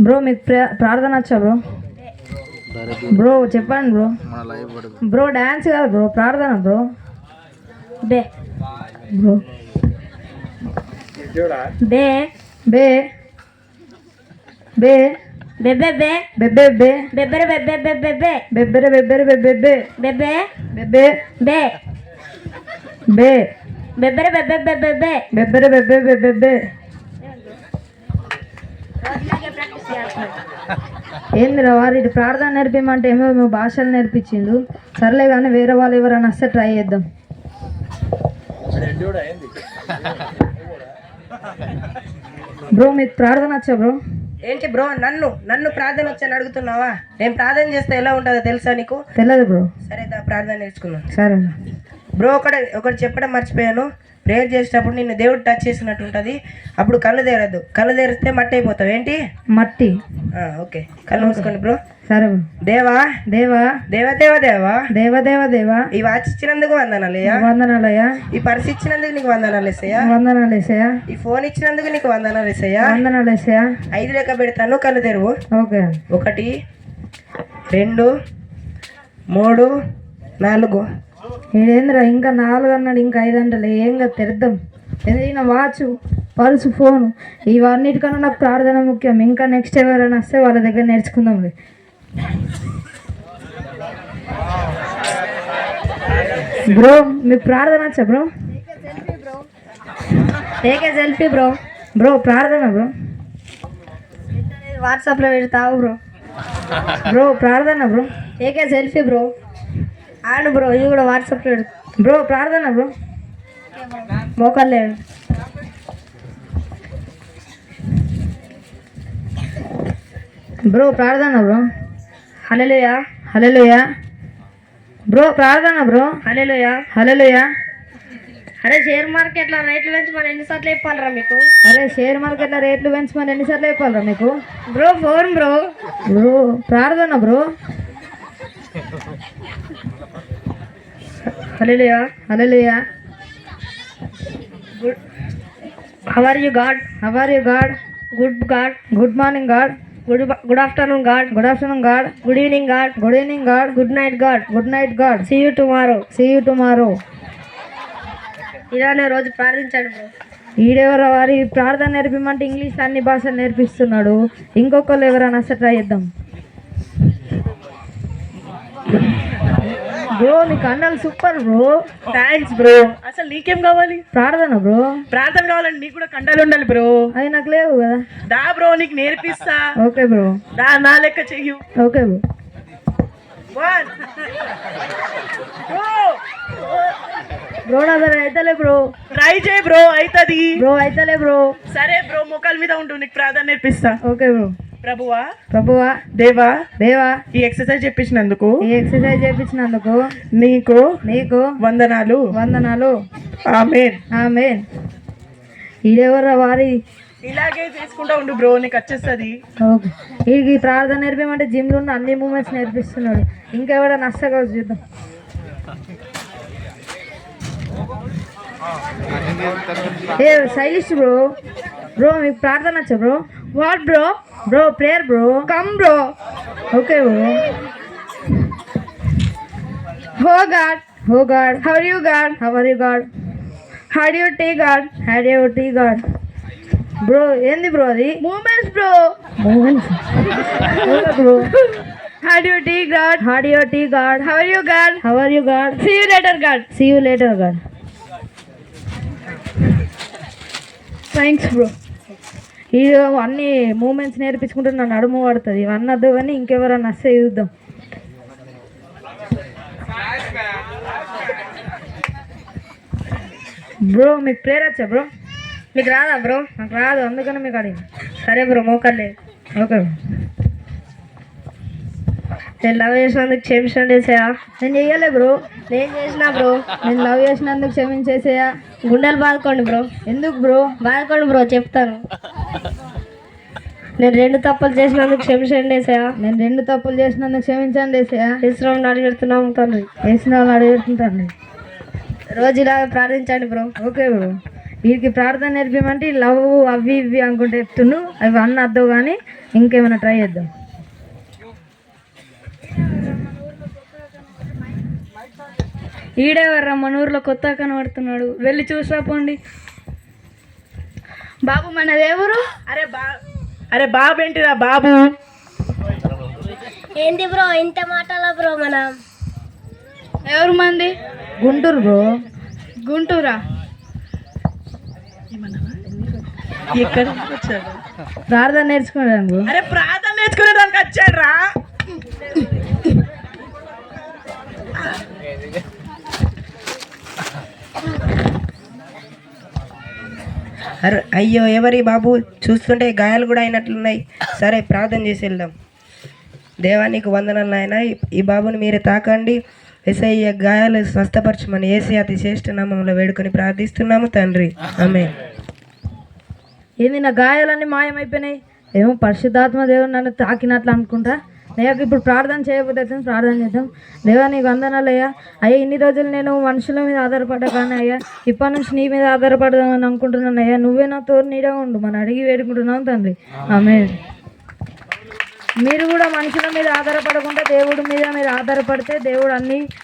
Bro మీకు ప్రార్థన వచ్చా బ్రో? బ్రో చెప్పండి బ్రో. బ్రో డ్యాన్స్ కాదు బ్రో, ప్రార్థన బ్రో. బే బ్రో బే బే బే బెబ్బె బే బెబ్బె బే బెబ్బెర బెబ్బె బెబ్బె బే బెబ్బెర బెబ్బెర బెబ్బె బే బెబ్బె బెబ్బె బే బే బెబ్బెర బెబ్బె బెబ్బె బే బెబ్బెర బెబ్బె బెబ్బె బే. ఏందిరా వారి ప్రార్థన నేర్పిమంటే ఏమో భాషలు నేర్పించిండు. సర్లే కానీ వేరే వాళ్ళు ఎవరైనా వస్తే ట్రై చేద్దాం. బ్రో మీకు ప్రార్థన వచ్చా బ్రో? ఏంటి బ్రో నన్ను ప్రార్థన వచ్చని అడుగుతున్నావా? నేను ప్రార్థన చేస్తే ఎలా ఉంటుందో తెలుసా నీకు? తెలియదు బ్రో. సరే ప్రార్థన నేర్చుకున్నాను. సరే బ్రో ఒకటి చెప్పడం మర్చిపోయాను. ప్రేయర్ చేసేటప్పుడు నిన్ను దేవుడు టచ్ చేసినట్టు ఉంటుంది. అప్పుడు కళ్ళు తెరద్దు, కళ్ళు తెరిస్తే మట్టి అయిపోతావు. ఏంటి? మట్టి. ఓకే, కళ్ళు మూసుకోండి బ్రో. సరే. దేవా దేవా దేవా దేవా దేవా దేవా దేవా దేవా ఈ వాచ్ ఇచ్చినందుకు వందనాలయ్యా. వందనాలయ్యా. ఈ పర్స్ ఇచ్చినందుకు నీకు వందనాలు వేసాయా. వందనాలు వేసాయా. ఈ ఫోన్ ఇచ్చినందుకు నీకు వందనాలు వేసాయా. వందనాలు వేసాయా. 5 లెక్క పెడతాను, కళ్ళు తెరువు. ఓకే. 1 2 3 4. ఏంద్రా ఇంకా 4 అన్నాడు, ఇంకా 5 అంటలే. ఏంగా తెరుద్దాం. ఏదైనా వాచ్, పర్సు, ఫోను ఇవన్నిటికన్నా నాకు ప్రార్థన ముఖ్యం. ఇంకా నెక్స్ట్ ఎవరైనా వస్తే వాళ్ళ దగ్గర నేర్చుకుందాం. బ్రో మీకు ప్రార్థన వచ్చా bro? AK selfie bro. Bro ప్రార్థన బ్రో వాట్సాప్లో పెడతావు బ్రో. బ్రో ప్రార్థన బ్రో. AK selfie bro. ఆడు బ్రో ఇది కూడా వాట్సాప్లో పెడతా. బ్రో ప్రార్థన బ్రో. మోకర్లేదు బ్రో. ప్రార్థన బ్రో. హల్లెలూయా హల్లెలూయా. బ్రో ప్రార్థన బ్రో. హల్లెలూయా హల్లెలూయా. అరే షేర్ మార్కెట్లో రేట్లు పెంచి మరి ఎన్నిసార్లు చెప్పాలరా మీకు? అరే షేర్ మార్కెట్లో రేట్లు పెంచి మరి ఎన్నిసార్లు చెప్పాలరా మీకు? Bro phone bro. బ్రో ప్రార్థన bro. Hallelujah hallelujah. How are you God? How are you God? Good God. Good morning God. Good afternoon God. Good afternoon God. Good evening God. Good evening God. Good night God. Good night God. See you tomorrow. See you tomorrow. ఇలానే రోజు ప్రార్థించాడు bro. ఈడెవరో వారి ప్రార్థన నేర్పిమంటే English అన్ని భాషలు నేర్పిస్తున్నాడు. ఇంకొకళ్ళు ఎవరైనా వస్తే ట్రై చేద్దాం. బ్రో నీకు అన్నాలు సూపర్ బ్రో. Thanks bro. అసలు నీకేం కావాలి? ప్రార్థన బ్రో. ప్రార్థన కావాలండి నీకు కూడా కండాలు ఉండాలి బ్రో. అది నాకు లేవు కదా. దా బ్రో నీకు నేర్పిస్తా. Okay bro. నా లెక్క చెయ్యు. Okay bro. 1 2. బ్రో నా దగ్గర అయితలే బ్రో. ట్రై చేయి బ్రో, అవుతుంది బ్రో. అయితలే బ్రో. సరే బ్రో, మోకాల మీద ఉండు, నీకు ప్రార్థన నేర్పిస్తా. Okay bro. ప్రభువా ప్రభువా దేవా దేవా ఈ ఎక్సర్సైజ్ చెప్పించినందుకు నీకు నీకు వందనాలు వందనాలు. ఆమేన్ ఆమేన్. ఈడెవరా వారి ఇలాగే చేసుకుంటా ఉండు బ్రో, నీకు వచ్చేస్తుంది. ఓకే. ఈ ప్రార్థన నేర్పమంటే జిమ్లో ఉన్న అన్ని మూమెంట్స్ నేర్పిస్తున్నాడు. ఇంకెవరైనా నష్టగా చూద్దాం. ఏ శైలిష్ బ్రో. బ్రో మీకు ప్రార్థన వచ్చా bro? What bro? Bro prayer bro. Come bro. Okay bro. Oh God. Oh God. How are you God? How are you God? How do you tea God? How do you tea God? Bro ఏంది bro అది? Moments bro. Moments bro. How do you tea God? How do you tea God? How are you God? How are you God? See you later God. See you later God. Thanks bro. ఈ అన్ని moments నేర్పించుకుంటే నా నడుము పడుతుంది. ఇవన్నీ వద్దు కానీ ఇంకెవరన్నా వస్తే చూద్దాం. బ్రో మీకు ప్రేయర్ వచ్చా బ్రో? మీకు రాదా బ్రో? నాకు రాదు, అందుకని మీకు అడిగి. సరే బ్రో మోకర్లే. ఓకే. నేను లవ్ చేసినందుకు క్షమించేసేయా. నేను చెయ్యలే బ్రో. నేను చేసినా బ్రో. నేను లవ్ చేసినందుకు క్షమించేసేయా. గుండెలు బాదుకోండి బ్రో. ఎందుకు బ్రో? బాదుకోండి బ్రో, చెప్తాను. నేను 2 తప్పులు చేసినందుకు క్షమించేసేయా. నేను 2 తప్పులు చేసినందుకు క్షమించండి వేసేయా. ఇస్రాం అడిగెడుతున్నాము తండ్రి. వేసిన వాళ్ళు అడిగెడుతుంటండి. రోజు ఇలా ప్రార్థించండి బ్రో. Okay bro. వీడికి ప్రార్థన నేర్పించమంటే ఈ లవ్ అవి ఇవి అనుకుంటే చెప్తుండు. అవి అన్న అద్దవు కానీ ఇంకేమైనా ట్రై చేద్దాం. ఈడేవర్రా మన ఊర్లో కొత్త కనబడుతున్నాడు, వెళ్ళి చూసిరా పోండి. బాబు మనది ఎవరు? అరే బాబు ఏంటిరా బాబు? ఏంటి బ్రో ఇంత మాటలా బ్రో మనం? ఎవరు మంది? గుంటూరు బ్రో. గుంటూరా? ఎక్కడ వచ్చాడు? ప్రార్థన నేర్చుకోవడానికి బ్రో. అరే ప్రార్థన నేర్చుకునేదానికి వచ్చాడు రా. అరే అయ్యో ఎవరి బాబు, చూస్తుంటే గాయాలు కూడా అయినట్లున్నాయి. సరే ప్రార్థన చేసి వెళ్దాం. దేవానికి వందనాలు నాయన, ఈ బాబుని మీరే తాకండి. యేసయ్య గాయాలు స్వస్థపరచమని యేసే అతి శ్రేష్ఠ నామములో వేడుకొని ప్రార్థిస్తున్నాము తండ్రి, ఆమేన్. ఏంది నా గాయాలన్నీ మాయమైపోయినాయి? ఏమో పరిశుద్ధాత్మ దేవుడు నన్ను తాకినట్లు అనుకుంటా. నేను ఇప్పుడు ప్రార్థన చేయబోతే ప్రార్థన చేద్దాం. దేవా నీకు వందనాలు అయ్యా. అయ్యా ఇన్ని రోజులు నేను మనుషుల మీద ఆధారపడ్డా కానీ అయ్యా ఇప్పటి నుంచి నీ మీద ఆధారపడదామని అనుకుంటున్నాను అయ్యా. నువ్వే నా తోడు నీడగా ఉండు మనం అడిగి వేడుకుంటున్నాం తండ్రి, ఆమేన్. మీరు కూడా మనుషుల మీద ఆధారపడకుండా దేవుడి మీద మీరు ఆధారపడితే దేవుడు అన్నీ